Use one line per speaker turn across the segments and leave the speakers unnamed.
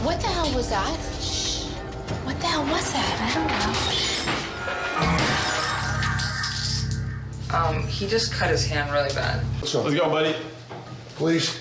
What the hell was that? Shh. What the hell was that?
I don't know. He just cut his hand really bad.
Let's go.
Let's go, buddy.
Please.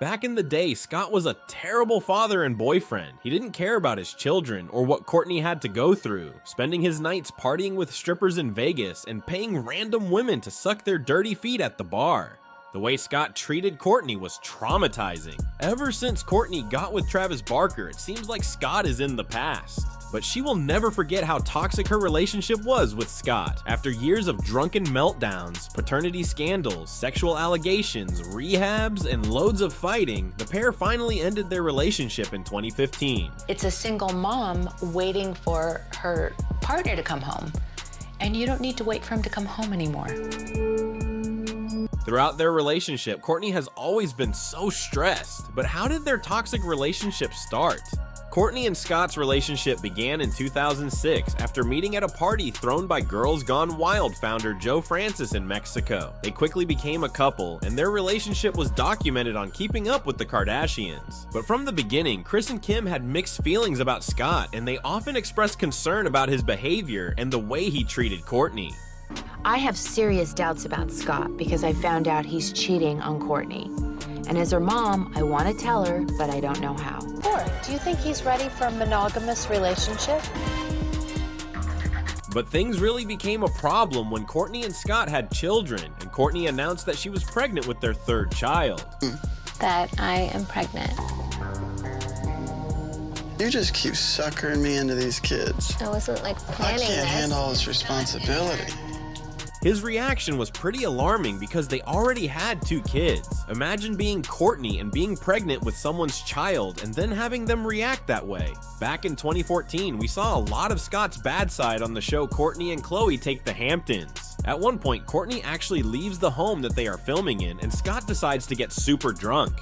Back in the day, Scott was a terrible father and boyfriend. He didn't care about his children or what Kourtney had to go through, spending his nights partying with strippers in Vegas and paying random women to suck their dirty feet at the bar. The way Scott treated Kourtney was traumatizing. Ever since Kourtney got with Travis Barker, it seems like Scott is in the past. But she will never forget how toxic her relationship was with Scott. After years of drunken meltdowns, paternity scandals, sexual allegations, rehabs, and loads of fighting, the pair finally ended their relationship in 2015.
It's a single mom waiting for her partner to come home. And you don't need to wait for him to come home anymore.
Throughout their relationship, Kourtney has always been so stressed. But how did their toxic relationship start? Kourtney and Scott's relationship began in 2006 after meeting at a party thrown by Girls Gone Wild founder Joe Francis in Mexico. They quickly became a couple, and their relationship was documented on Keeping Up with the Kardashians. But from the beginning, Kris and Kim had mixed feelings about Scott, and they often expressed concern about his behavior and the way he treated Kourtney.
I have serious doubts about Scott because I found out he's cheating on Kourtney. And as her mom, I want to tell her, but I don't know how.
Do you think he's ready for a monogamous relationship?
But things really became a problem when Kourtney and Scott had children, and Kourtney announced that she was pregnant with their third child.
That I am pregnant.
You just keep suckering me into these kids.
I wasn't like
I
planning
can't
this.
handle all this responsibility.
His reaction was pretty alarming because they already had 2 kids. Imagine being Kourtney and being pregnant with someone's child and then having them react that way. Back in 2014, we saw a lot of Scott's bad side on the show Kourtney and Khloe Take the Hamptons. At one point, Kourtney actually leaves the home that they are filming in, and Scott decides to get super drunk.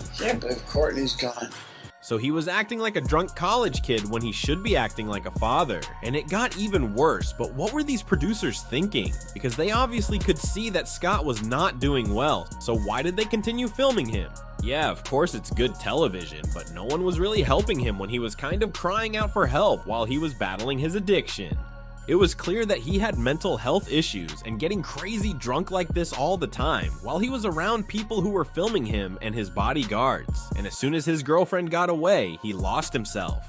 I can't believe Kourtney's gone.
So he was acting like a drunk college kid when he should be acting like a father. And it got even worse, but what were these producers thinking? Because they obviously could see that Scott was not doing well, so why did they continue filming him? Yeah, of course it's good television, but no one was really helping him when he was kind of crying out for help while he was battling his addiction. It was clear that he had mental health issues and getting crazy drunk like this all the time while he was around people who were filming him and his bodyguards. And as soon as his girlfriend got away, he lost himself.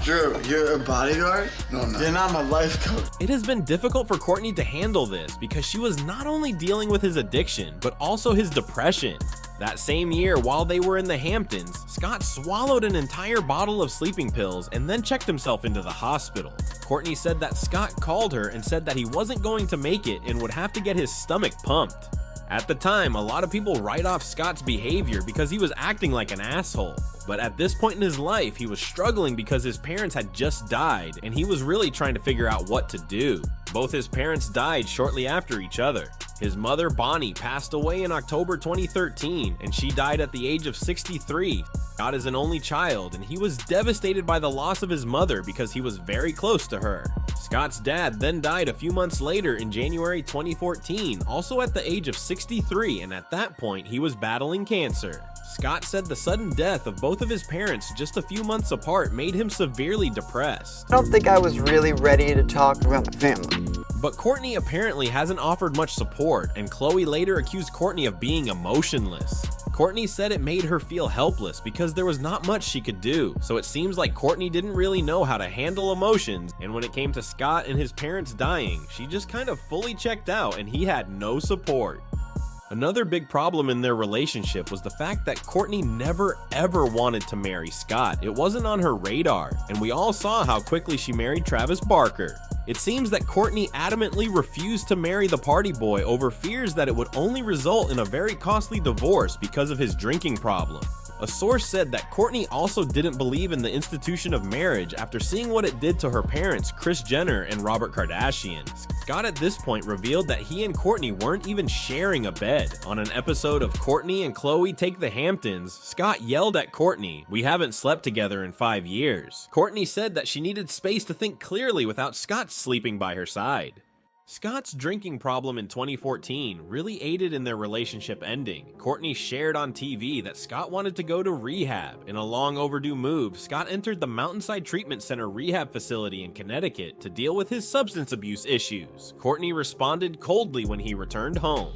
Drew, you're a bodyguard? No, I'm not. You're not my life coach.
It has been difficult for Kourtney to handle this because she was not only dealing with his addiction, but also his depression. That same year, while they were in the Hamptons, Scott swallowed an entire bottle of sleeping pills and then checked himself into the hospital. Kourtney said that Scott called her and said that he wasn't going to make it and would have to get his stomach pumped. At the time, a lot of people write off Scott's behavior because he was acting like an asshole. But at this point in his life, he was struggling because his parents had just died and he was really trying to figure out what to do. Both his parents died shortly after each other. His mother, Bonnie, passed away in October 2013, and she died at the age of 63. Scott is an only child, and he was devastated by the loss of his mother because he was very close to her. Scott's dad then died a few months later in January 2014, also at the age of 63, and at that point, he was battling cancer. Scott said the sudden death of both of his parents just a few months apart made him severely depressed.
I don't think I was really ready to talk about my family.
But Kourtney apparently hasn't offered much support, and Khloe later accused Kourtney of being emotionless. Kourtney said it made her feel helpless because there was not much she could do, so it seems like Kourtney didn't really know how to handle emotions, and when it came to Scott and his parents dying, she just kind of fully checked out and he had no support. Another big problem in their relationship was the fact that Kourtney never ever wanted to marry Scott. It wasn't on her radar, and we all saw how quickly she married Travis Barker. It seems that Kourtney adamantly refused to marry the party boy over fears that it would only result in a very costly divorce because of his drinking problem. A source said that Kourtney also didn't believe in the institution of marriage after seeing what it did to her parents, Kris Jenner and Robert Kardashian. Scott at this point revealed that he and Kourtney weren't even sharing a bed. On an episode of Kourtney and Khloe Take the Hamptons, Scott yelled at Kourtney, "We haven't slept together in 5 years." Kourtney said that she needed space to think clearly without Scott sleeping by her side. Scott's drinking problem in 2014 really aided in their relationship ending. Kourtney shared on TV that Scott wanted to go to rehab. In a long overdue move, Scott entered the Mountainside Treatment Center rehab facility in Connecticut to deal with his substance abuse issues. Kourtney responded coldly when he returned home.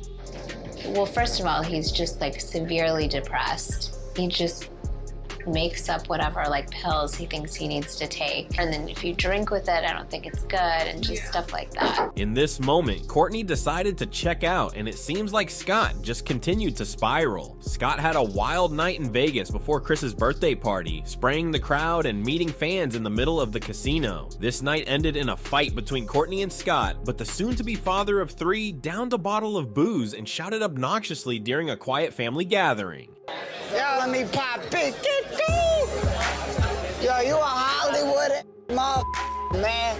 Well, first of all, he's just like severely depressed. He just makes up whatever like pills he thinks he needs to take, and then if you drink with it, I don't think it's good, and just stuff like that.
In this moment, Kourtney decided to check out, and it seems like Scott just continued to spiral. Scott had a wild night in Vegas before Kris's birthday party, spraying the crowd and meeting fans in the middle of the casino. This night ended in a fight between Kourtney and Scott, but the soon-to-be father of 3 downed a bottle of booze and shouted obnoxiously during a quiet family gathering.
Yo, let me pop it. Yo, you a Hollywood man.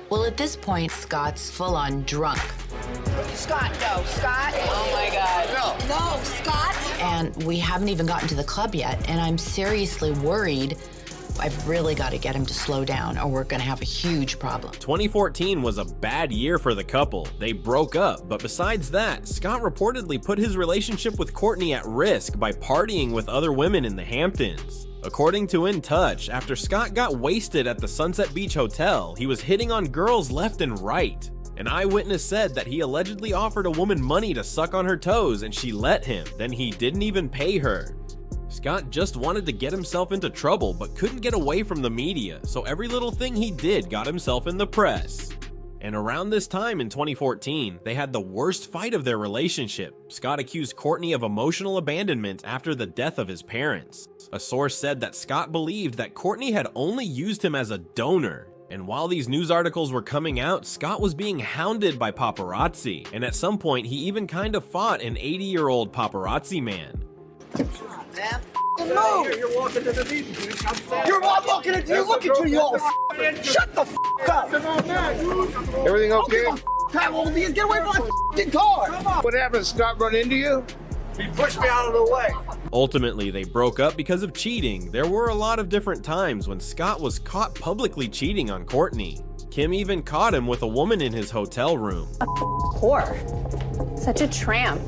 Well, at this point, Scott's full-on drunk.
Scott, no, Scott. Oh my God. No, Scott.
And we haven't even gotten to the club yet, and I'm seriously worried. I've really got to get him to slow down or we're gonna have a huge problem.
2014 was a bad year for the couple. They broke up, but besides that, Scott reportedly put his relationship with Kourtney at risk by partying with other women in the Hamptons. According to In Touch, after Scott got wasted at the Sunset Beach Hotel, he was hitting on girls left and right. An eyewitness said that he allegedly offered a woman money to suck on her toes and she let him, then he didn't even pay her. Scott just wanted to get himself into trouble but couldn't get away from the media, so every little thing he did got himself in the press. And around this time in 2014, they had the worst fight of their relationship. Scott accused Kourtney of emotional abandonment after the death of his parents. A source said that Scott believed that Kourtney had only used him as a donor. And while these news articles were coming out, Scott was being hounded by paparazzi. And at some point, he even kind of fought an 80-year-old paparazzi man.
Man, move. You're walking to the meeting. You're walking into. You're looking to your. Shut the up.
Everything okay?
Get away from my car.
What happened? Scott run into you?
He pushed me out of the way.
Ultimately, they broke up because of cheating. There were a lot of different times when Scott was caught publicly cheating on Kourtney. Kim even caught him with a woman in his hotel room.
Whore. Such a tramp.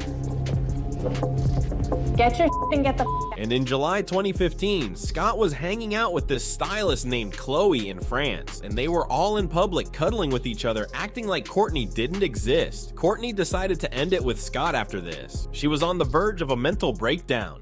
Get your and get the
And in July 2015, Scott was hanging out with this stylist named Chloe in France, and they were all in public cuddling with each other, acting like Kourtney didn't exist. Kourtney decided to end it with Scott after this. She was on the verge of a mental breakdown.